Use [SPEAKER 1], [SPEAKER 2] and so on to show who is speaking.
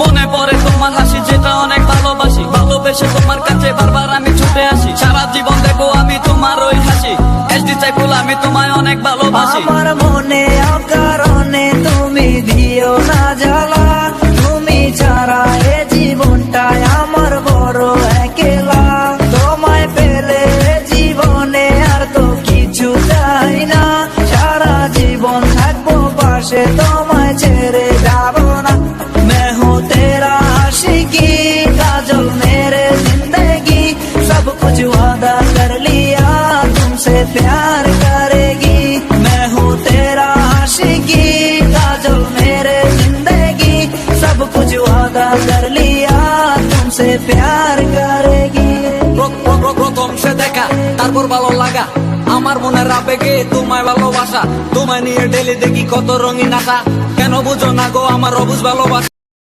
[SPEAKER 1] মনে পড়ে তোমার হাসি, যেটা অনেক ভালোবাসি। ভালোবেসে তোমার কাছে বারবার আমি ছুটে আসি। সারা জীবন দেখো আমি তোমার ওই হাসি। এসডি সাইফুল, আমি তোমায় অনেক ভালোবাসি।
[SPEAKER 2] আমার মনে অকারণে তুমি দিও না জ্বালা। তুমি ছাড়া এ জীবনটাই আমার বড় একলা। তোমায় পেলে জীবনে আর তো কিছু চাই না। সারা জীবন থাকবো পাশে, তোমায় ছেড়ে যাব না। मैं हूँ तेरा आशिकी, काजल मेरे जिंदगी। सब कुछ वादा कर लिया, तुमसे प्यार करेगी। मैं हूँ तेरा आशिकी, काजल मेरे जिंदगी। सब कुछ वादा कर लिया, तुमसे प्यार करेगी।
[SPEAKER 1] প্রথম সে দেখা, তারপর ভালো লাগা। আমার মনের আবেগে তোমায় ভালোবাসা। তোমায় নিয়ে ডেলি দেখি কত রঙিন আশা। কেন বুঝো না গো আমার অবুঝ ভালোবাসা।